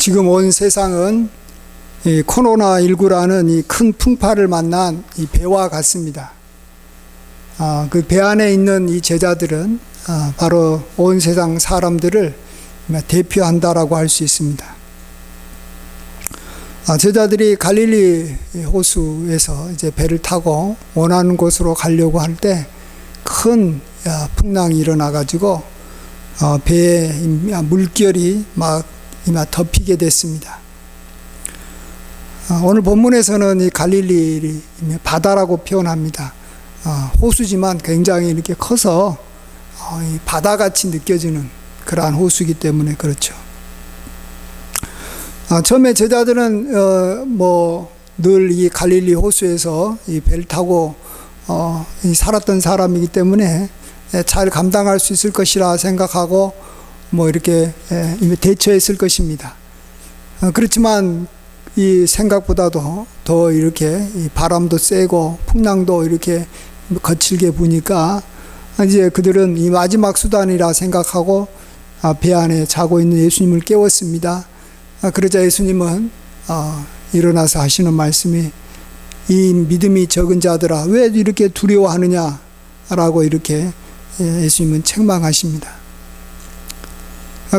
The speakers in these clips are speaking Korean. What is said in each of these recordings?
지금 온 세상은 이 코로나19라는 이 큰 풍파를 만난 이 배와 같습니다. 그 배 안에 있는 이 제자들은 바로 온 세상 사람들을 대표한다라고 할 수 있습니다. 제자들이 갈릴리 호수에서 이제 배를 타고 원하는 곳으로 가려고 할 때 큰 풍랑이 일어나가지고 배에 물결이 막 덮이게 됐습니다. 오늘 본문에서는 이 갈릴리 바다라고 표현합니다. 호수지만 굉장히 이렇게 커서 바다같이 느껴지는 그러한 호수이기 때문에 그렇죠. 처음에 제자들은 늘 이 갈릴리 호수에서 이 배를 타고 살았던 사람이기 때문에 잘 감당할 수 있을 것이라 생각하고 이렇게 대처했을 것입니다. 그렇지만 이 생각보다도 더 이렇게 바람도 세고 풍랑도 이렇게 거칠게 부니까 이제 그들은 이 마지막 수단이라 생각하고 배 안에 자고 있는 예수님을 깨웠습니다. 그러자 예수님은 일어나서 하시는 말씀이 이 믿음이 적은 자들아 왜 이렇게 두려워하느냐 라고 이렇게 예수님은 책망하십니다.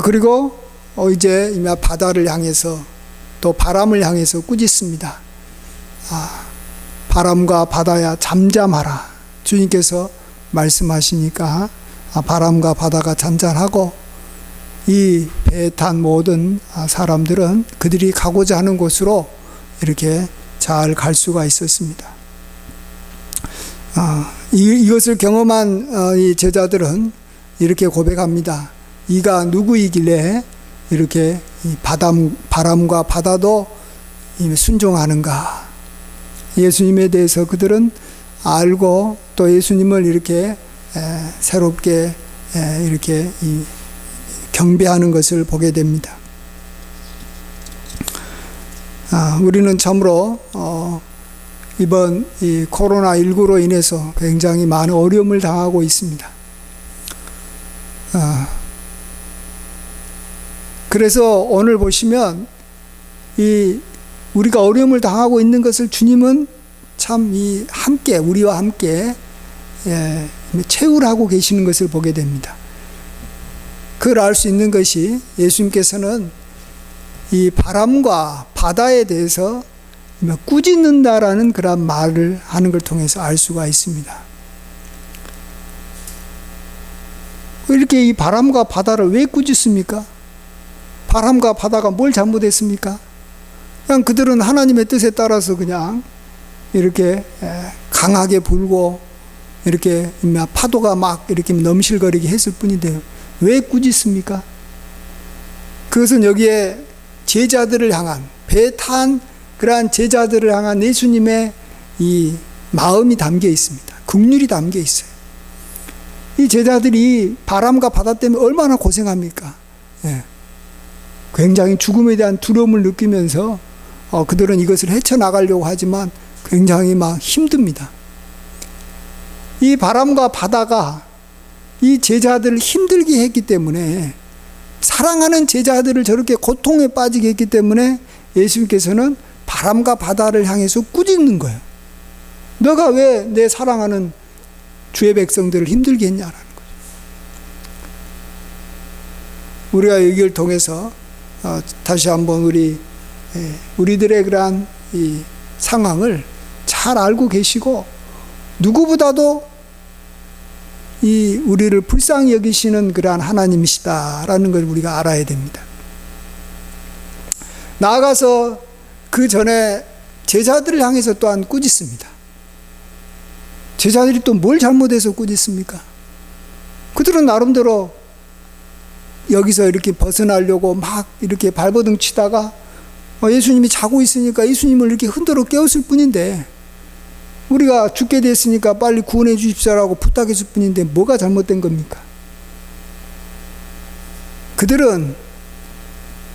그리고 이제 바다를 향해서 또 바람을 향해서 꾸짖습니다. 바람과 바다야 잠잠하라. 주님께서 말씀하시니까 바람과 바다가 잔잔하고 이 배에 탄 모든 사람들은 그들이 가고자 하는 곳으로 이렇게 잘 갈 수가 있었습니다. 이것을 경험한 이 제자들은 이렇게 고백합니다. 이가 누구이길래 이렇게 바람과 바다도 순종하는가. 예수님에 대해서 그들은 알고 또 예수님을 이렇게 새롭게 이렇게 경배하는 것을 보게 됩니다. 우리는 참으로 이번 이 코로나19로 인해서 굉장히 많은 어려움을 당하고 있습니다. 그래서 오늘 보시면 우리가 어려움을 당하고 있는 것을 주님은 참 함께 우리와 함께 채울하고 계시는 것을 보게 됩니다. 그걸 알 수 있는 것이 예수님께서는 이 바람과 바다에 대해서 꾸짖는다라는 그런 말을 하는 걸 통해서 알 수가 있습니다. 이렇게 이 바람과 바다를 왜 꾸짖습니까? 바람과 바다가 뭘 잘못했습니까? 그냥 그들은 하나님의 뜻에 따라서 그냥 이렇게 강하게 불고 이렇게 파도가 막 이렇게 넘실거리게 했을 뿐인데 왜 꾸짖습니까? 그것은 여기에 제자들을 향한 배에 탄 그러한 제자들을 향한 예수님의 이 마음이 담겨 있습니다. 긍휼이 담겨 있어요. 이 제자들이 바람과 바다 때문에 얼마나 고생합니까? 굉장히 죽음에 대한 두려움을 느끼면서 그들은 이것을 헤쳐나가려고 하지만 굉장히 막 힘듭니다. 이 바람과 바다가 이 제자들을 힘들게 했기 때문에 사랑하는 제자들을 저렇게 고통에 빠지게 했기 때문에 예수님께서는 바람과 바다를 향해서 꾸짖는 거예요. 너가 왜 내 사랑하는 주의 백성들을 힘들게 했냐라는 거죠. 우리가 여기를 통해서 다시 한번 우리들의 그러한 이 상황을 잘 알고 계시고 누구보다도 우리를 불쌍히 여기시는 그러한 하나님이시다라는 걸 우리가 알아야 됩니다. 나아가서 그 전에 제자들을 향해서 또한 꾸짖습니다. 제자들이 또 뭘 잘못해서 꾸짖습니까? 그들은 나름대로 여기서 이렇게 벗어나려고 막 이렇게 발버둥 치다가 예수님이 자고 있으니까 예수님을 이렇게 흔들어 깨웠을 뿐인데 우리가 죽게 됐으니까 빨리 구원해 주십시오라고 부탁했을 뿐인데 뭐가 잘못된 겁니까? 그들은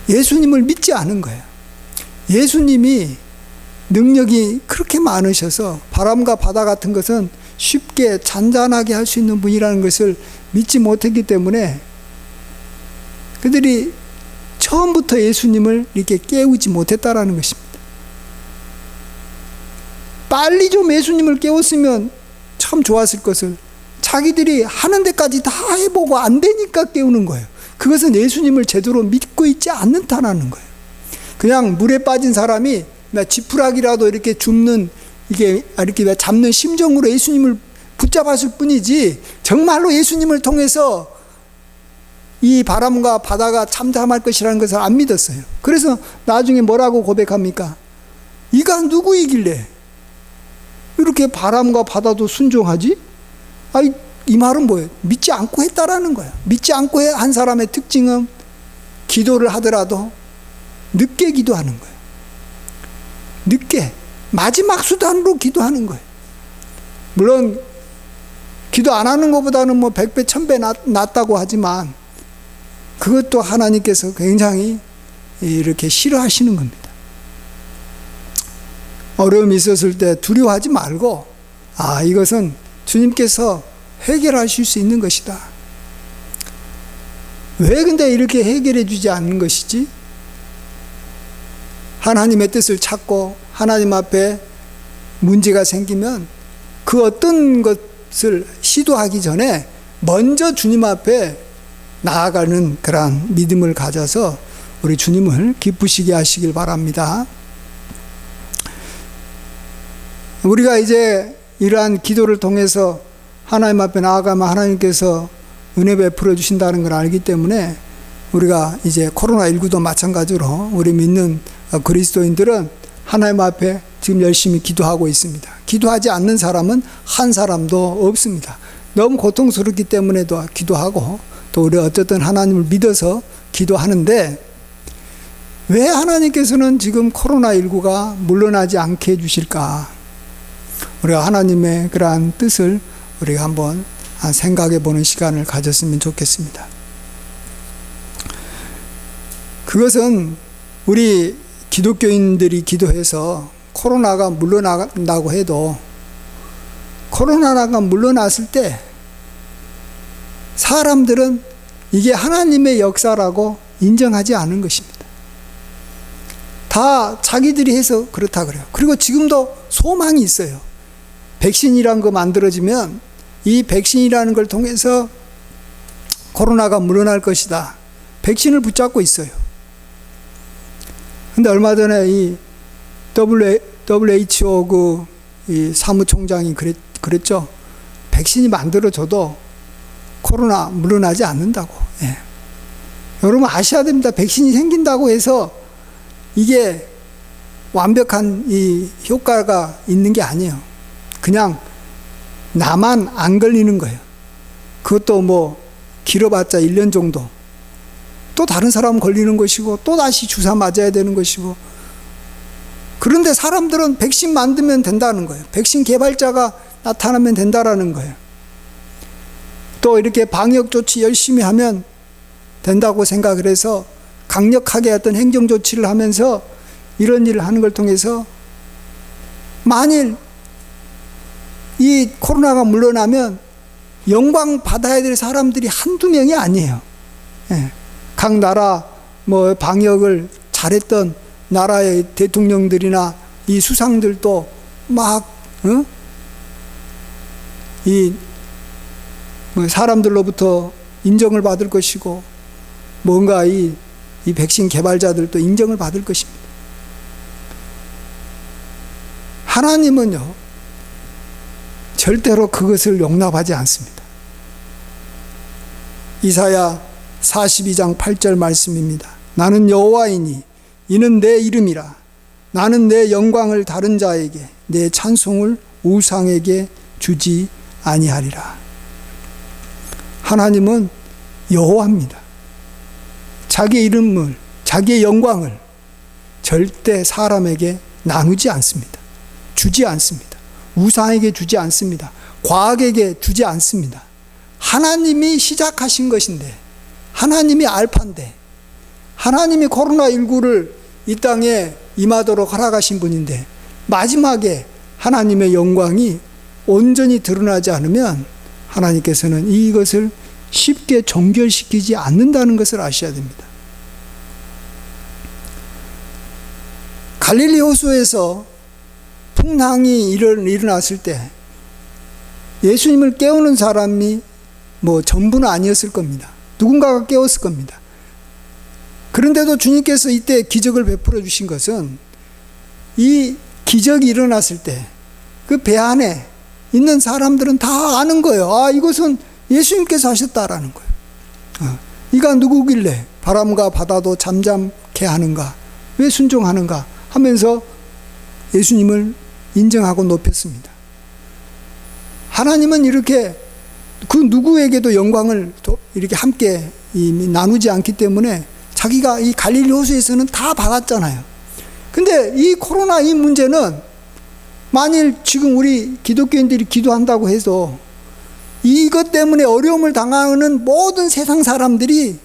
예수님을 믿지 않은 거예요. 예수님이 능력이 그렇게 많으셔서 바람과 바다 같은 것은 쉽게 잔잔하게 할 수 있는 분이라는 것을 믿지 못했기 때문에 그들이 처음부터 예수님을 이렇게 깨우지 못했다라는 것입니다. 빨리 좀 예수님을 깨웠으면 참 좋았을 것을 자기들이 하는 데까지 다 해보고 안 되니까 깨우는 거예요. 그것은 예수님을 제대로 믿고 있지 않는다라는 거예요. 그냥 물에 빠진 사람이 지푸라기라도 이렇게 줍는, 이렇게 잡는 심정으로 예수님을 붙잡았을 뿐이지, 정말로 예수님을 통해서 이 바람과 바다가 잠잠할 것이라는 것을 안 믿었어요. 그래서 나중에 뭐라고 고백합니까? 이가 누구이길래 이렇게 바람과 바다도 순종하지? 이 말은 뭐예요? 믿지 않고 했다라는 거예요. 믿지 않고 한 사람의 특징은 기도를 하더라도 늦게 기도하는 거예요. 늦게, 마지막 수단으로 기도하는 거예요. 물론 기도 안 하는 것보다는 100배, 1000배 낫다고 하지만 그것도 하나님께서 굉장히 이렇게 싫어하시는 겁니다. 어려움이 있었을 때 두려워하지 말고, 이것은 주님께서 해결하실 수 있는 것이다. 왜 근데 이렇게 해결해 주지 않는 것이지? 하나님의 뜻을 찾고 하나님 앞에 문제가 생기면 그 어떤 것을 시도하기 전에 먼저 주님 앞에 나아가는 그러한 믿음을 가져서 우리 주님을 기쁘시게 하시길 바랍니다. 우리가 이제 이러한 기도를 통해서 하나님 앞에 나아가면 하나님께서 은혜 베풀어 주신다는 걸 알기 때문에 우리가 이제 코로나19도 마찬가지로 우리 믿는 그리스도인들은 하나님 앞에 지금 열심히 기도하고 있습니다. 기도하지 않는 사람은 한 사람도 없습니다. 너무 고통스럽기 때문에도 기도하고, 또 우리 어쨌든 하나님을 믿어서 기도하는데, 왜 하나님께서는 지금 코로나19가 물러나지 않게 해주실까? 우리가 하나님의 그러한 뜻을 우리가 한번 생각해 보는 시간을 가졌으면 좋겠습니다. 그것은 우리 기독교인들이 기도해서 코로나가 물러난다고 해도, 코로나가 물러났을 때 사람들은 이게 하나님의 역사라고 인정하지 않은 것입니다. 다 자기들이 해서 그렇다 그래요. 그리고 지금도 소망이 있어요. 백신이란 거 만들어지면 이 백신이라는 걸 통해서 코로나가 물러날 것이다. 백신을 붙잡고 있어요. 근데 얼마 전에 이 WHO 이 사무총장이 그랬죠. 백신이 만들어져도 코로나 물러나지 않는다고. 예. 여러분 아셔야 됩니다. 백신이 생긴다고 해서 이게 완벽한 이 효과가 있는 게 아니에요. 그냥 나만 안 걸리는 거예요. 그것도 길어봤자 1년 정도. 또 다른 사람 걸리는 것이고, 또 다시 주사 맞아야 되는 것이고. 그런데 사람들은 백신 만들면 된다는 거예요. 백신 개발자가 나타나면 된다라는 거예요. 또 이렇게 방역 조치 열심히 하면 된다고 생각을 해서 강력하게 어떤 행정 조치를 하면서 이런 일을 하는 걸 통해서 만일 이 코로나가 물러나면 영광 받아야 될 사람들이 한두 명이 아니에요. 예. 각 나라 방역을 잘했던 나라의 대통령들이나 이 수상들도 사람들로부터 인정을 받을 것이고, 뭔가 이 백신 개발자들도 인정을 받을 것입니다. 하나님은요, 절대로 그것을 용납하지 않습니다. 이사야 42장 8절 말씀입니다. 나는 여호와이니 이는 내 이름이라. 나는 내 영광을 다른 자에게, 내 찬송을 우상에게 주지 아니하리라. 하나님은 여호와입니다. 자기의 이름을, 자기의 영광을 절대 사람에게 나누지 않습니다. 주지 않습니다. 우상에게 주지 않습니다. 과학에게 주지 않습니다. 하나님이 시작하신 것인데, 하나님이 알파인데, 하나님이 코로나19를 이 땅에 임하도록 허락하신 분인데, 마지막에 하나님의 영광이 온전히 드러나지 않으면 하나님께서는 이것을 쉽게 종결시키지 않는다는 것을 아셔야 됩니다. 갈릴리 호수에서 풍랑이 일어났을 때 예수님을 깨우는 사람이 뭐 전부는 아니었을 겁니다. 누군가가 깨웠을 겁니다. 그런데도 주님께서 이때 기적을 베풀어 주신 것은 이 기적이 일어났을 때 그 배 안에 있는 사람들은 다 아는 거예요. 아, 이것은 예수님께서 하셨다라는 거예요. 이가 누구길래 바람과 바다도 잠잠케 하는가? 왜 순종하는가? 하면서 예수님을 인정하고 높였습니다. 하나님은 이렇게 그 누구에게도 영광을 이렇게 함께 나누지 않기 때문에 자기가 이 갈릴리 호수에서는 다 받았잖아요. 근데 이 코로나 이 문제는 만일 지금 우리 기독교인들이 기도한다고 해도 이것 때문에 어려움을 당하는 모든 세상 사람들이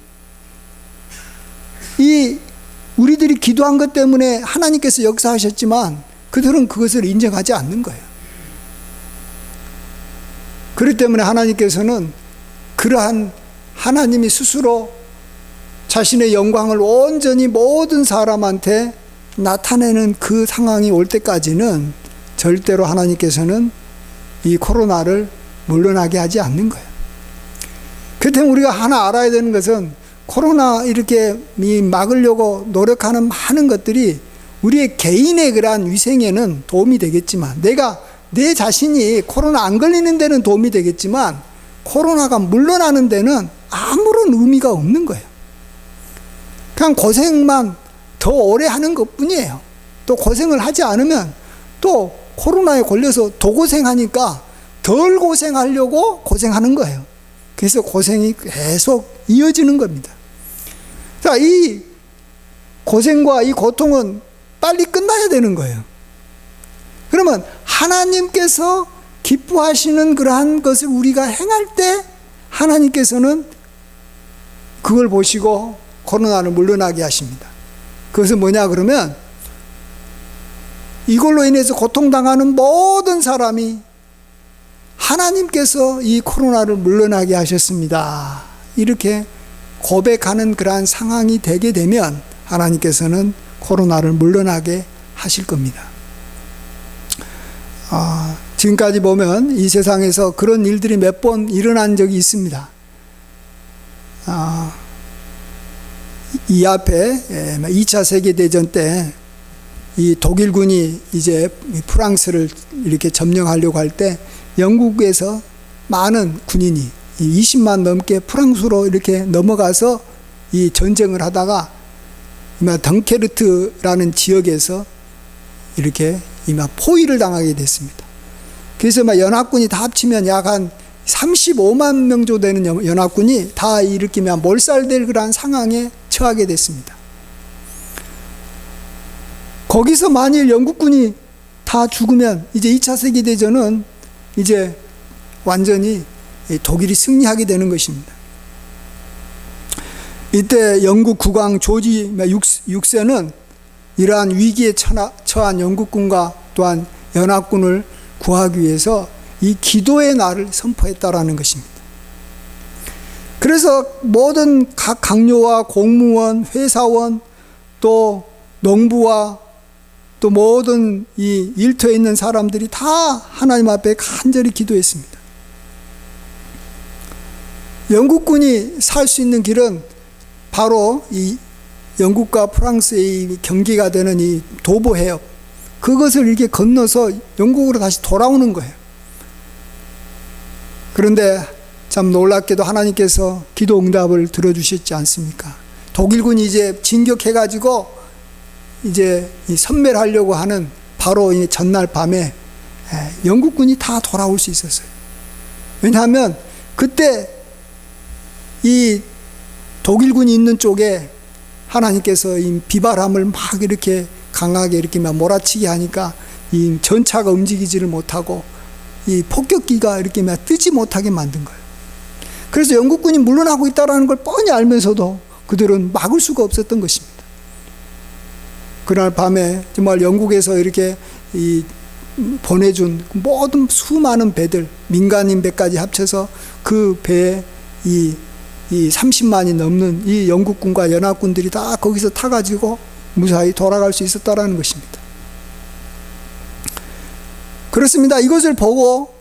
우리들이 기도한 것 때문에 하나님께서 역사하셨지만 그들은 그것을 인정하지 않는 거예요. 그렇기 때문에 하나님께서는 그러한 하나님이 스스로 자신의 영광을 온전히 모든 사람한테 나타내는 그 상황이 올 때까지는 절대로 하나님께서는 이 코로나를 물러나게 하지 않는 거예요. 그렇기 때문에 우리가 하나 알아야 되는 것은 코로나 이렇게 막으려고 노력하는 많은 것들이 우리의 개인의 그러한 위생에는 도움이 되겠지만, 내 자신이 코로나 안 걸리는 데는 도움이 되겠지만 코로나가 물러나는 데는 아무런 의미가 없는 거예요. 그냥 고생만 더 오래 하는 것뿐이에요. 또 고생을 하지 않으면 또 코로나에 걸려서 더 고생하니까 덜 고생하려고 고생하는 거예요. 그래서 고생이 계속 이어지는 겁니다. 자, 이 고생과 이 고통은 빨리 끝나야 되는 거예요. 그러면 하나님께서 기뻐하시는 그러한 것을 우리가 행할 때 하나님께서는 그걸 보시고 코로나를 물러나게 하십니다. 그것은 뭐냐 그러면 이걸로 인해서 고통당하는 모든 사람이 하나님께서 이 코로나를 물러나게 하셨습니다. 이렇게 고백하는 그러한 상황이 되게 되면 하나님께서는 코로나를 물러나게 하실 겁니다. 지금까지 보면 이 세상에서 그런 일들이 몇 번 일어난 적이 있습니다. 이 앞에 2차 세계대전 때 이 독일군이 이제 프랑스를 이렇게 점령하려고 할 때 영국에서 많은 군인이 20만 넘게 프랑스로 이렇게 넘어가서 이 전쟁을 하다가 덩케르트라는 지역에서 이렇게 포위를 당하게 됐습니다. 그래서 연합군이 다 합치면 약 한 35만 명 정도 되는 연합군이 다 이렇게 몰살될 그러한 상황에 처하게 됐습니다. 거기서 만일 영국군이 다 죽으면 이제 2차 세계대전은 이제 완전히 독일이 승리하게 되는 것입니다. 이때 영국 국왕 조지 6세는 이러한 위기에 처한 영국군과 또한 연합군을 구하기 위해서 이 기도의 날을 선포했다라는 것입니다. 그래서 모든 각 강요와 공무원, 회사원, 또 농부와 또 모든 이 일터에 있는 사람들이 다 하나님 앞에 간절히 기도했습니다. 영국군이 살 수 있는 길은 바로 이 영국과 프랑스의 경계가 되는 이 도보 해협, 그것을 이렇게 건너서 영국으로 다시 돌아오는 거예요. 그런데 참 놀랍게도 하나님께서 기도 응답을 들어주셨지 않습니까? 독일군이 이제 진격해가지고 이제 선멸하려고 하는 바로 이 전날 밤에 영국군이 다 돌아올 수 있었어요. 왜냐하면 그때 이 독일군이 있는 쪽에 하나님께서 이 비바람을 막 이렇게 강하게 이렇게 몰아치게 하니까 이 전차가 움직이지를 못하고 이 폭격기가 이렇게 뜨지 못하게 만든 거예요. 그래서 영국군이 물러나고 있다는 걸 뻔히 알면서도 그들은 막을 수가 없었던 것입니다. 그날 밤에 정말 영국에서 이렇게 보내준 모든 수많은 배들, 민간인 배까지 합쳐서 그 배에 이 30만이 넘는 이 영국군과 연합군들이 다 거기서 타가지고 무사히 돌아갈 수 있었다라는 것입니다. 그렇습니다. 이것을 보고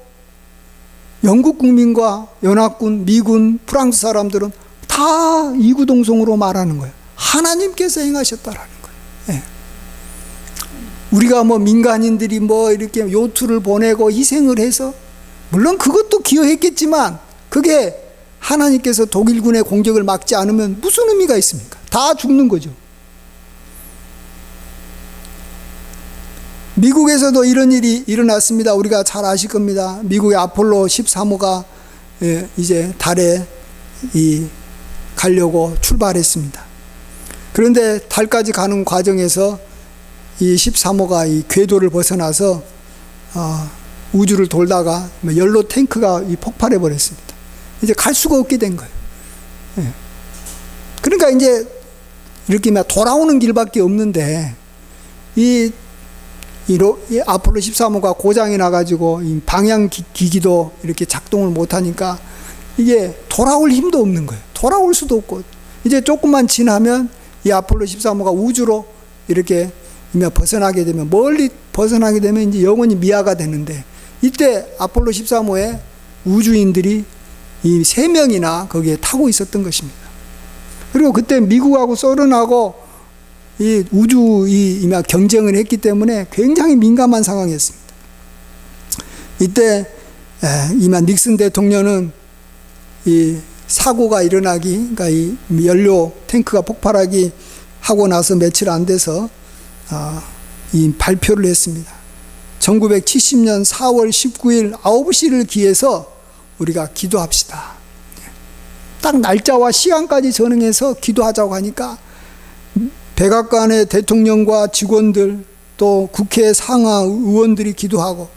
영국 국민과 연합군, 미군, 프랑스 사람들은 다 이구동성으로 말하는 거예요. 하나님께서 행하셨다라는 거예요. 예. 우리가 뭐 민간인들이 뭐 이렇게 요트를 보내고 희생을 해서, 물론 그것도 기여했겠지만 그게 하나님께서 독일군의 공격을 막지 않으면 무슨 의미가 있습니까? 다 죽는 거죠. 미국에서도 이런 일이 일어났습니다. 우리가 잘 아실 겁니다. 미국의 아폴로 13호가 이제 달에 가려고 출발했습니다. 그런데 달까지 가는 과정에서 이 13호가 이 궤도를 벗어나서 우주를 돌다가 연료 탱크가 폭발해 버렸습니다. 이제 갈 수가 없게 된 거예요. 그러니까 이제 이렇게 돌아오는 길밖에 없는데, 이 아폴로 13호가 고장이 나가지고 방향 기기도 이렇게 작동을 못하니까 이게 돌아올 힘도 없는 거예요. 돌아올 수도 없고, 이제 조금만 지나면 이 아폴로 13호가 우주로 이렇게 벗어나게 되면, 멀리 벗어나게 되면 이제 영원히 미아가 되는데, 이때 아폴로 13호에 우주인들이 이 3명이나 거기에 타고 있었던 것입니다. 그리고 그때 미국하고 소련하고 이 우주 경쟁을 했기 때문에 굉장히 민감한 상황이었습니다. 이때 이만 닉슨 대통령은 이 사고가 일어나기, 그러니까 이 연료 탱크가 폭발하기 하고 나서 며칠 안 돼서 이 발표를 했습니다. 1970년 4월 19일 9시를 기해서 우리가 기도합시다. 딱 날짜와 시간까지 전응해서 기도하자고 하니까 백악관의 대통령과 직원들, 또 국회 상하 의원들이 기도하고,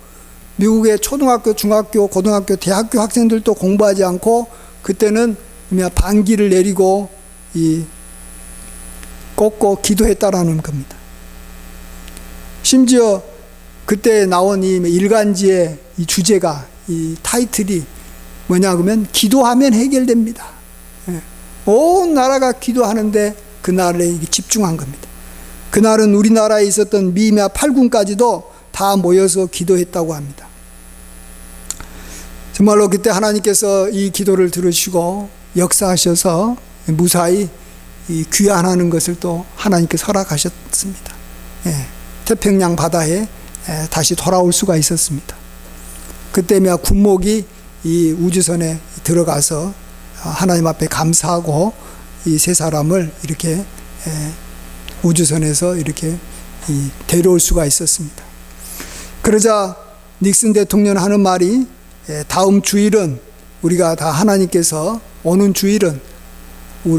미국의 초등학교, 중학교, 고등학교, 대학교 학생들도 공부하지 않고 그때는 반기를 내리고 꽂고 기도했다라는 겁니다. 심지어 그때 나온 이 일간지의 이 주제가, 이 타이틀이 뭐냐 그러면 기도하면 해결됩니다. 온 나라가 기도하는데 그날에 집중한 겁니다. 그날은 우리나라에 있었던 미미아 8군까지도 다 모여서 기도했다고 합니다. 정말로 그때 하나님께서 이 기도를 들으시고 역사하셔서 무사히 귀환하는 것을 또 하나님께서 허락하셨습니다. 태평양 바다에 다시 돌아올 수가 있었습니다. 그때 군목이 이 우주선에 들어가서 하나님 앞에 감사하고 이 세 사람을 이렇게 우주선에서 이렇게 데려올 수가 있었습니다. 그러자 닉슨 대통령 하는 말이, 다음 주일은 우리가 다 하나님께서 오는 주일은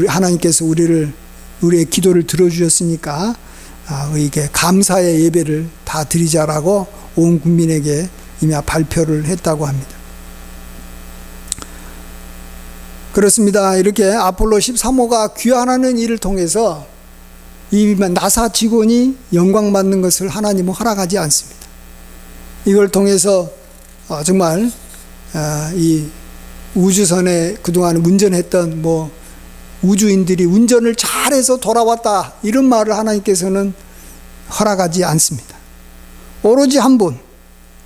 하나님께서 우리의 기도를 들어주셨으니까 이게 감사의 예배를 다 드리자라고 온 국민에게 이미 발표를 했다고 합니다. 그렇습니다. 이렇게 아폴로 13호가 귀환하는 일을 통해서 이 나사 직원이 영광받는 것을 하나님은 허락하지 않습니다. 이걸 통해서 정말 이 우주선에 그동안 운전했던 우주인들이 운전을 잘해서 돌아왔다, 이런 말을 하나님께서는 허락하지 않습니다. 오로지 한 분,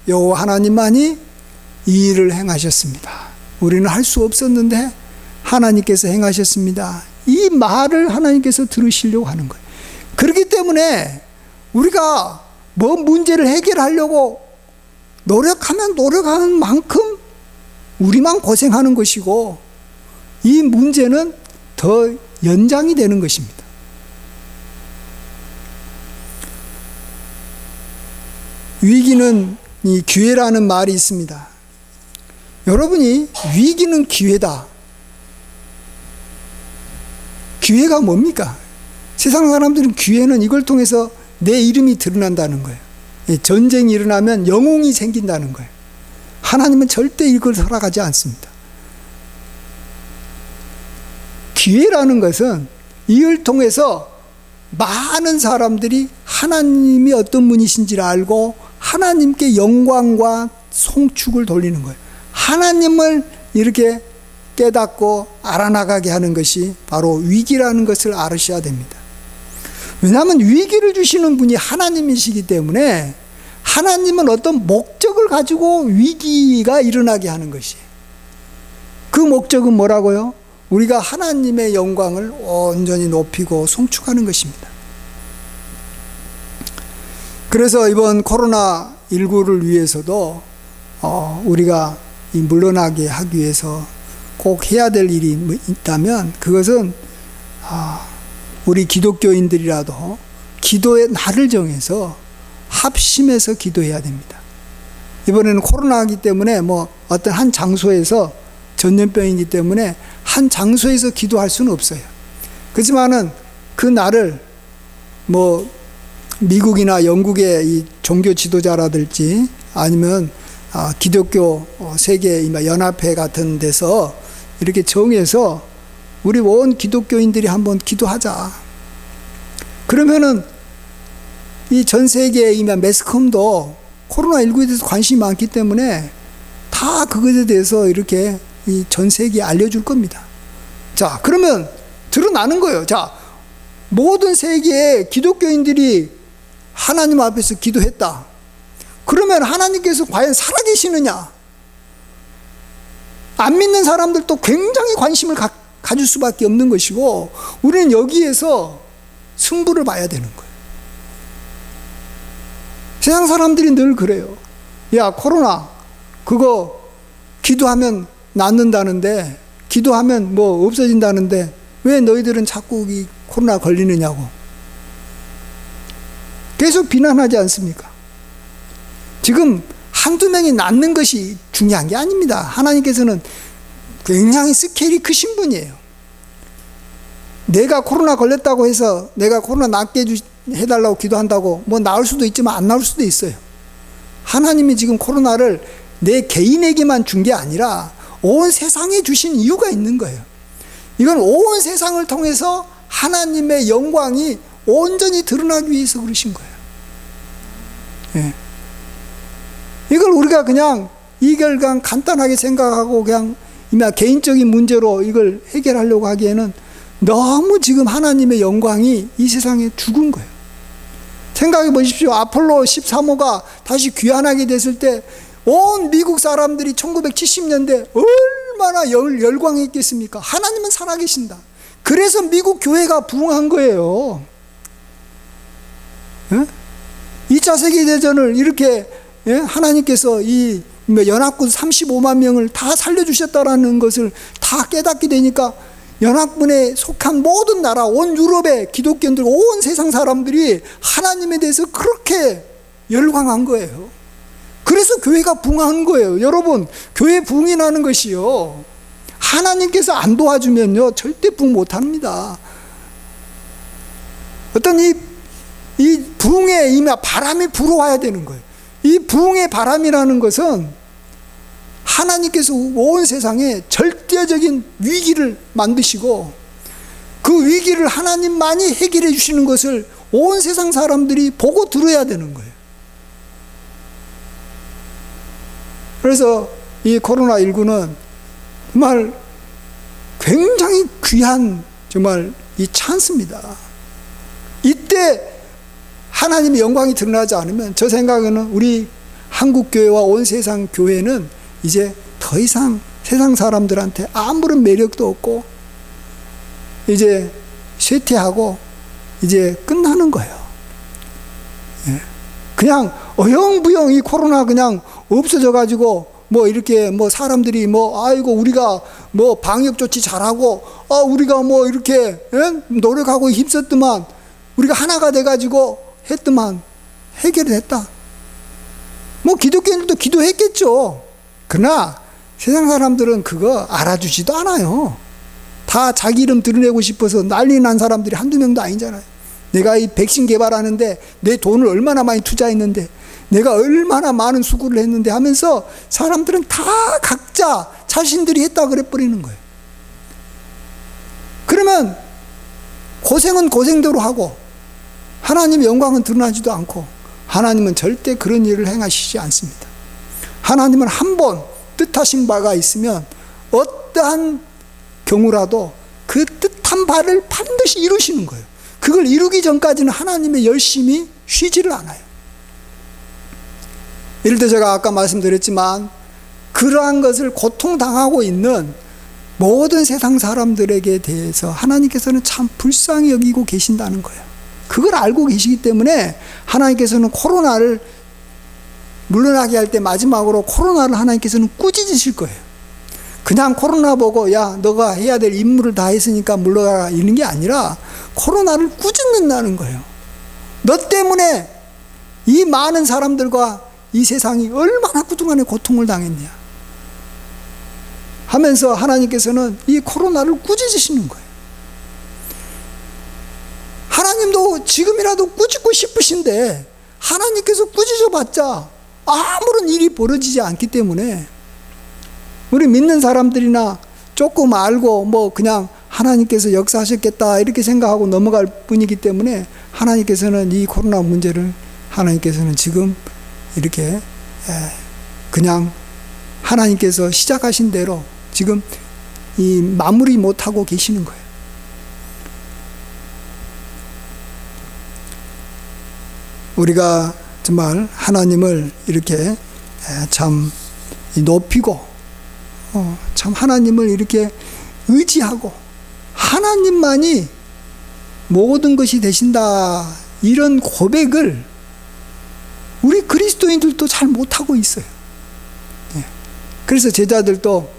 여호와 하나님만이 이 일을 행하셨습니다. 우리는 할 수 없었는데 하나님께서 행하셨습니다. 이 말을 하나님께서 들으시려고 하는 거예요. 그렇기 때문에 우리가 문제를 해결하려고 노력하면 노력하는 만큼 우리만 고생하는 것이고, 이 문제는 더 연장이 되는 것입니다. 위기는 기회라는 말이 있습니다. 여러분이 위기는 기회다. 기회가 뭡니까? 세상 사람들은 기회는 이걸 통해서 내 이름이 드러난다는 거예요. 전쟁이 일어나면 영웅이 생긴다는 거예요. 하나님은 절대 이걸 허락하지 않습니다. 기회라는 것은 이를 통해서 많은 사람들이 하나님이 어떤 분이신지를 알고 하나님께 영광과 송축을 돌리는 거예요. 하나님을 이렇게 깨닫고 알아나가게 하는 것이 바로 위기라는 것을 알으셔야 됩니다. 왜냐하면 위기를 주시는 분이 하나님이시기 때문에 하나님은 어떤 목적을 가지고 위기가 일어나게 하는 것이에요. 그 목적은 뭐라고요? 우리가 하나님의 영광을 온전히 높이고 송축하는 것입니다. 그래서 이번 코로나19를 위해서도 우리가 물러나게 하기 위해서 꼭 해야 될 일이 있다면 그것은 우리 기독교인들이라도 기도의 날을 정해서 합심해서 기도해야 됩니다. 이번에는 코로나이기 때문에 어떤 한 장소에서 전염병이기 때문에 한 장소에서 기도할 수는 없어요. 그렇지만은 그 날을 미국이나 영국의 이 종교 지도자라든지 아니면 기독교 세계 연합회 같은 데서 이렇게 정해서 우리 온 기독교인들이 한번 기도하자. 그러면은 이 전 세계의 매스컴도 코로나19에 대해서 관심이 많기 때문에 다 그것에 대해서 이렇게 이 전 세계에 알려줄 겁니다. 자, 그러면 드러나는 거예요. 자, 모든 세계의 기독교인들이 하나님 앞에서 기도했다. 그러면 하나님께서 과연 살아계시느냐? 안 믿는 사람들도 굉장히 관심을 가질 수밖에 없는 것이고, 우리는 여기에서 승부를 봐야 되는 거예요. 세상 사람들이 늘 그래요. 야, 코로나 그거 기도하면 낫는다는데, 기도하면 없어진다는데 왜 너희들은 자꾸 이 코로나 걸리느냐고 계속 비난하지 않습니까? 지금 한두 명이 낫는 것이 중요한 게 아닙니다. 하나님께서는 굉장히 스케일이 크신 분이에요. 내가 코로나 걸렸다고 해서 내가 코로나 낫게 해달라고 기도한다고 나을 수도 있지만 안 나을 수도 있어요. 하나님이 지금 코로나를 내 개인에게만 준 게 아니라 온 세상에 주신 이유가 있는 거예요. 이건 온 세상을 통해서 하나님의 영광이 온전히 드러나기 위해서 그러신 거예요. 예. 이걸 우리가 그냥 이결강 간단하게 생각하고 그냥 개인적인 문제로 이걸 해결하려고 하기에는 너무 지금 하나님의 영광이 이 세상에 죽은 거예요. 생각해 보십시오. 아폴로 13호가 다시 귀환하게 됐을 때 온 미국 사람들이 1970년대 얼마나 열광했겠습니까? 하나님은 살아계신다. 그래서 미국 교회가 부흥한 거예요. 예? 2차 세계대전을 이렇게 하나님께서 이 연합군 35만 명을 다 살려주셨다라는 것을 다 깨닫게 되니까 연합군에 속한 모든 나라, 온 유럽의 기독교인들, 온 세상 사람들이 하나님에 대해서 그렇게 열광한 거예요. 그래서 교회가 부흥한 거예요. 여러분, 교회 부흥이 나는 것이요, 하나님께서 안 도와주면요 절대 부흥 못합니다. 어떤 이 부흥에 바람이 불어와야 되는 거예요. 이 부흥의 바람이라는 것은 하나님께서 온 세상에 절대적인 위기를 만드시고 그 위기를 하나님만이 해결해 주시는 것을 온 세상 사람들이 보고 들어야 되는 거예요. 그래서 이 코로나19는 정말 굉장히 귀한 정말 이 찬스입니다. 이때 하나님의 영광이 드러나지 않으면 저 생각에는 우리 한국교회와 온 세상 교회는 이제 더 이상 세상 사람들한테 아무런 매력도 없고 이제 쇠퇴하고 이제 끝나는 거예요. 예. 그냥 어영부영 이 코로나 그냥 없어져 가지고 이렇게 사람들이 아이고 우리가 방역 조치 잘하고 우리가 이렇게 노력하고 힘썼더만 우리가 하나가 돼 가지고 했더만 해결됐다. 기독교인들도 기도했겠죠. 그러나 세상 사람들은 그거 알아주지도 않아요. 다 자기 이름 드러내고 싶어서 난리 난 사람들이 한두 명도 아니잖아요. 내가 이 백신 개발하는데 내 돈을 얼마나 많이 투자했는데 내가 얼마나 많은 수고를 했는데 하면서 사람들은 다 각자 자신들이 했다 그래 버리는 거예요. 그러면 고생은 고생대로 하고 하나님의 영광은 드러나지도 않고 하나님은 절대 그런 일을 행하시지 않습니다. 하나님은 한 번 뜻하신 바가 있으면 어떠한 경우라도 그 뜻한 바를 반드시 이루시는 거예요. 그걸 이루기 전까지는 하나님의 열심히 쉬지를 않아요. 이럴 때 제가 아까 말씀드렸지만 그러한 것을 고통당하고 있는 모든 세상 사람들에게 대해서 하나님께서는 참 불쌍히 여기고 계신다는 거예요. 그걸 알고 계시기 때문에 하나님께서는 코로나를 물러나게 할 때 마지막으로 코로나를 하나님께서는 꾸짖으실 거예요. 그냥 코로나 보고 야 너가 해야 될 임무를 다 했으니까 물러가라 이런 게 아니라 코로나를 꾸짖는다는 거예요. 너 때문에 이 많은 사람들과 이 세상이 얼마나 그동안에 고통을 당했냐 하면서 하나님께서는 이 코로나를 꾸짖으시는 거예요. 하나님도 지금이라도 꾸짖고 싶으신데 하나님께서 꾸짖어봤자 아무런 일이 벌어지지 않기 때문에 우리 믿는 사람들이나 조금 알고 뭐 그냥 하나님께서 역사하셨겠다 이렇게 생각하고 넘어갈 뿐이기 때문에 하나님께서는 이 코로나 문제를 하나님께서는 지금 이렇게 그냥 하나님께서 시작하신 대로 지금 이 마무리 못하고 계시는 거예요. 우리가 정말 하나님을 이렇게 참 높이고 참 하나님을 이렇게 의지하고 하나님만이 모든 것이 되신다 이런 고백을 우리 그리스도인들도 잘 못하고 있어요. 그래서 제자들도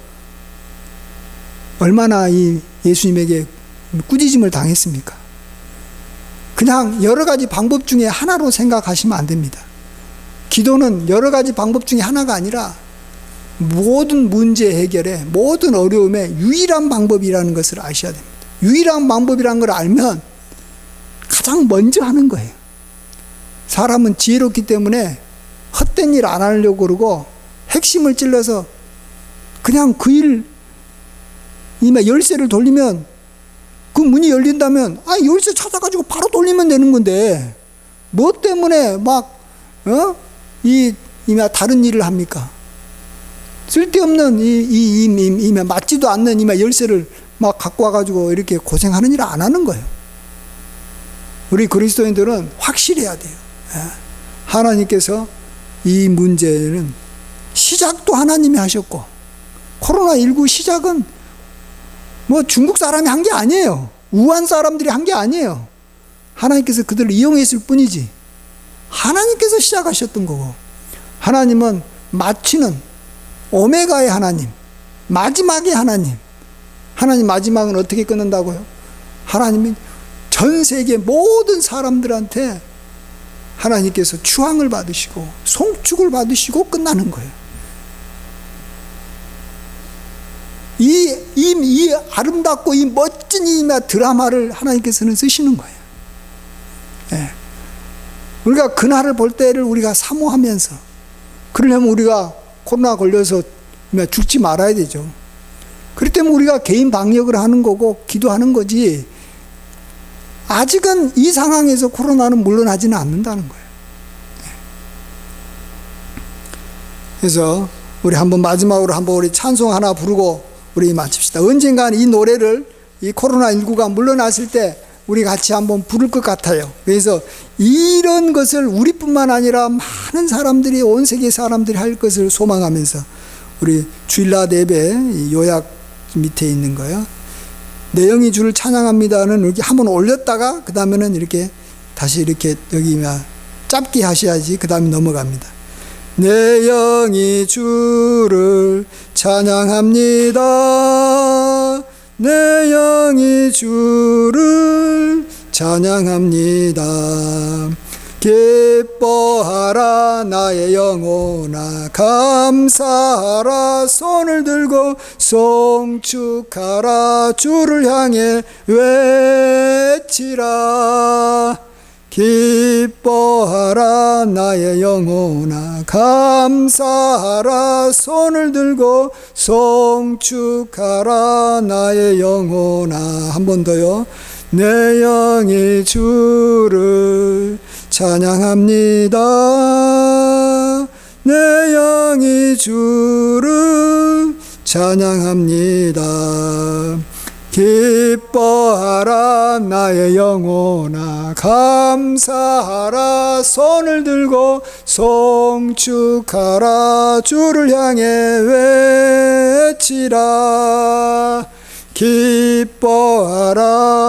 얼마나 이 예수님에게 꾸짖음을 당했습니까? 그냥 여러 가지 방법 중에 하나로 생각하시면 안 됩니다. 기도는 여러 가지 방법 중에 하나가 아니라 모든 문제 해결에 모든 어려움의 유일한 방법이라는 것을 아셔야 됩니다. 유일한 방법이라는 걸 알면 가장 먼저 하는 거예요. 사람은 지혜롭기 때문에 헛된 일 안 하려고 그러고 핵심을 찔러서 그냥 그 일 이마 열쇠를 돌리면 그 문이 열린다면 열쇠 찾아가지고 바로 돌리면 되는 건데 뭐 때문에 막 이마 다른 일을 합니까? 쓸데없는 이마 맞지도 않는 이마 열쇠를 막 갖고 와가지고 이렇게 고생하는 일을 안 하는 거예요. 우리 그리스도인들은 확실해야 돼요. 하나님께서 이 문제는 시작도 하나님이 하셨고 코로나19 시작은 뭐 중국 사람이 한 게 아니에요. 우한 사람들이 한 게 아니에요. 하나님께서 그들을 이용했을 뿐이지 하나님께서 시작하셨던 거고 하나님은 마치는 오메가의 하나님, 마지막의 하나님. 하나님 마지막은 어떻게 끝난다고요? 하나님이 전 세계 모든 사람들한테 하나님께서 추앙을 받으시고 송축을 받으시고 끝나는 거예요. 이 아름답고 이 멋진 이 드라마를 하나님께서는 쓰시는 거예요. 우리가 그날을 볼 때를 우리가 사모하면서 그러려면 우리가 코로나 걸려서 죽지 말아야 되죠. 그렇기 때문에 우리가 개인 방역을 하는 거고 기도하는 거지 아직은 이 상황에서 코로나는 물러나지는 않는다는 거예요. 그래서 우리 한번 마지막으로 한번 우리 찬송 하나 부르고 우리 마칩시다. 언젠간 이 노래를 이 코로나19가 물러났을 때 우리 같이 한번 부를 것 같아요. 그래서 이런 것을 우리뿐만 아니라 많은 사람들이 온 세계 사람들이 할 것을 소망하면서 우리 주일날 예배 요약 밑에 있는 거예요. 내 영이 주를 찬양합니다는 이렇게 한번 올렸다가 그 다음에는 이렇게 다시 이렇게 여기 짧게 하셔야지 그 다음에 넘어갑니다. 내 영이 주를 찬양합니다. 내 영이 주를 찬양합니다. 기뻐하라 나의 영혼아 감사하라 손을 들고 송축하라 주를 향해 외치라. 기뻐하라 나의 영혼아 감사하라 손을 들고 송축하라 나의 영혼아. 한 번 더요. 내 영이 주를 찬양합니다. 내 영이 주를 찬양합니다. 기뻐하라 나의 영혼아 감사하라 손을 들고 송축하라 주를 향해 외치라 기뻐하라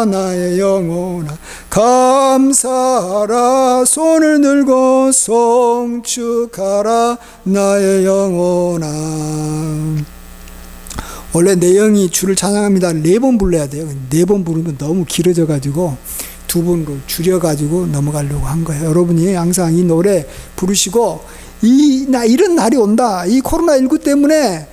나의 영혼아 감사하라 손을 들고 송축하라 나의 영혼아. 원래 내용이 주를 찬양합니다 4번 불러야 돼요. 4번 부르면 너무 길어져 가지고 2번으로 줄여 가지고 넘어가려고 한 거예요. 여러분이 항상 이 노래 부르시고 이런 날이 온다. 이 코로나19 때문에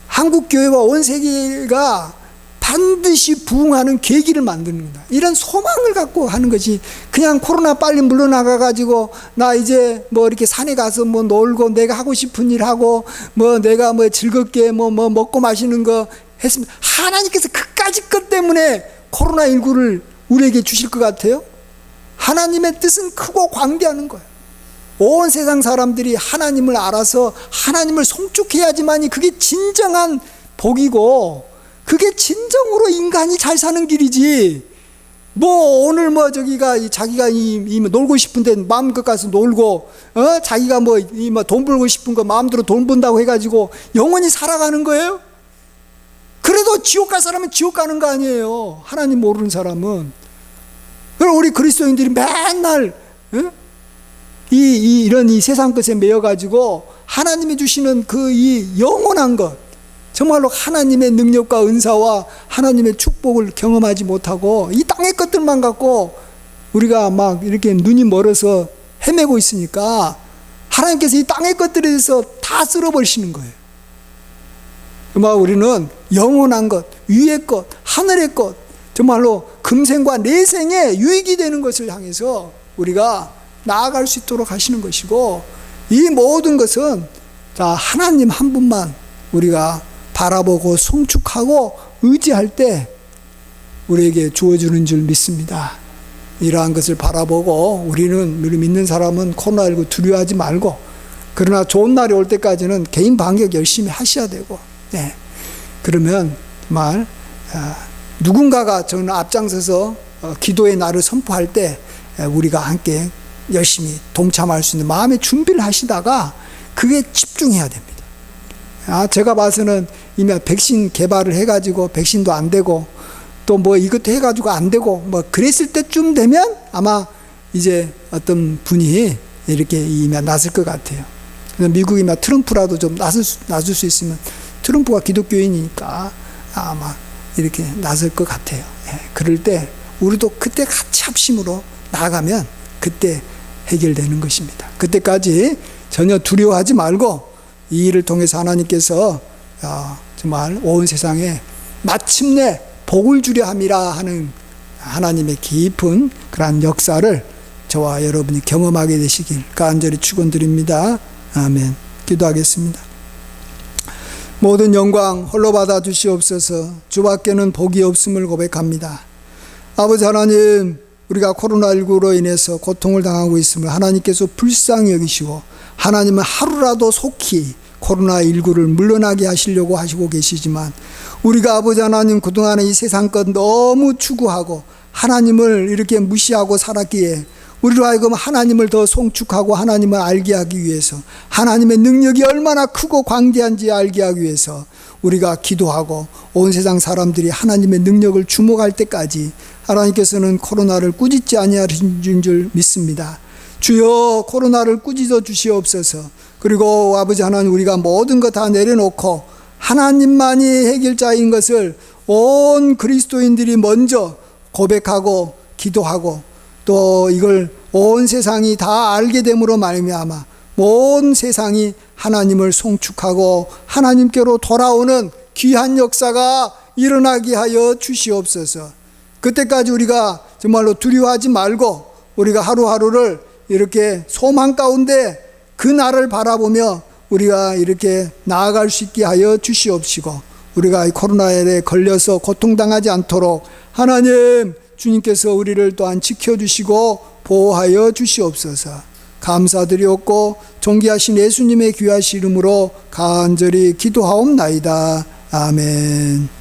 한국 교회와 온 세계가 반드시 부흥하는 계기를 만드는 거다. 이런 소망을 갖고 하는 것이 그냥 코로나 빨리 물러나가 가지고 나 이제 뭐 이렇게 산에 가서 뭐 놀고 내가 하고 싶은 일 하고 뭐 내가 뭐 즐겁게 뭐 먹고 마시는 거 했으면 하나님께서 그까짓 것 때문에 코로나19를 우리에게 주실 것 같아요? 하나님의 뜻은 크고 광대하는 거예요. 온 세상 사람들이 하나님을 알아서 하나님을 송축해야지만이 그게 진정한 복이고 그게 진정으로 인간이 잘 사는 길이지. 뭐 오늘 뭐 저기가 자기가 놀고 싶은데 마음껏 가서 놀고 자기가 뭐 돈 벌고 싶은 거 마음대로 돈 번다고 해가지고 영원히 살아가는 거예요? 그래도 지옥 갈 사람은 지옥 가는 거 아니에요. 하나님 모르는 사람은. 그럼 우리 그리스도인들이 맨날 이런 세상 것에 매여가지고 하나님이 주시는 그 이 영원한 것 정말로 하나님의 능력과 은사와 하나님의 축복을 경험하지 못하고 이 땅의 것들만 갖고 우리가 막 이렇게 눈이 멀어서 헤매고 있으니까 하나님께서 이 땅의 것들에 대해서 다 쓸어버리시는 거예요. 정말 우리는 영원한 것, 위의 것, 하늘의 것, 정말로 금생과 내생에 유익이 되는 것을 향해서 우리가 나아갈 수 있도록 하시는 것이고 이 모든 것은 자 하나님 한 분만 우리가 바라보고 송축하고 의지할 때 우리에게 주어주는 줄 믿습니다. 이러한 것을 바라보고 우리 믿는 사람은 코로나19 두려워하지 말고 그러나 좋은 날이 올 때까지는 개인 방역 열심히 하셔야 되고 그러면 정말 누군가가 저는 앞장서서 기도의 날을 선포할 때 우리가 함께 열심히 동참할 수 있는 마음의 준비를 하시다가 그게 집중해야 됩니다. 제가 봐서는 이미 백신 개발을 해가지고 백신도 안 되고 또 뭐 이것도 해가지고 안 되고 뭐 그랬을 때쯤 되면 아마 이제 어떤 분이 이렇게 이미 나설 것 같아요. 미국이 막 트럼프라도 좀 나설 수 있으면 트럼프가 기독교인이니까 아마 이렇게 나설 것 같아요. 그럴 때 우리도 그때 같이 합심으로 나아가면 그때 해결되는 것입니다. 그때까지 전혀 두려워하지 말고 이 일을 통해서 하나님께서 정말 온 세상에 마침내 복을 주려 함이라 하는 하나님의 깊은 그러한 역사를 저와 여러분이 경험하게 되시길 간절히 축원드립니다. 아멘. 기도하겠습니다. 모든 영광 홀로 받아 주시옵소서. 주밖에는 복이 없음을 고백합니다. 아버지 하나님, 우리가 코로나19로 인해서 고통을 당하고 있음을 하나님께서 불쌍히 여기시고 하나님은 하루라도 속히 코로나19를 물러나게 하시려고 하시고 계시지만 우리가 아버지 하나님 그동안에 이 세상 것 너무 추구하고 하나님을 이렇게 무시하고 살았기에 우리로 하여금 하나님을 더 송축하고 하나님을 알게 하기 위해서 하나님의 능력이 얼마나 크고 광대한지 알게 하기 위해서 우리가 기도하고 온 세상 사람들이 하나님의 능력을 주목할 때까지 하나님께서는 코로나를 꾸짖지 아니하신 줄 믿습니다. 주여 코로나를 꾸짖어 주시옵소서. 그리고 아버지 하나님 우리가 모든 것 다 내려놓고 하나님만이 해결자인 것을 온 그리스도인들이 먼저 고백하고 기도하고 또 이걸 온 세상이 다 알게 됨으로 말미암아 온 세상이 하나님을 송축하고 하나님께로 돌아오는 귀한 역사가 일어나게 하여 주시옵소서. 그때까지 우리가 정말로 두려워하지 말고 우리가 하루하루를 이렇게 소망 가운데 그 날을 바라보며 우리가 이렇게 나아갈 수 있게 하여 주시옵시고 우리가 이 코로나에 걸려서 고통당하지 않도록 하나님 주님께서 우리를 또한 지켜주시고 보호하여 주시옵소서. 감사드리옵고 존귀하신 예수님의 귀하신 이름으로 간절히 기도하옵나이다. 아멘.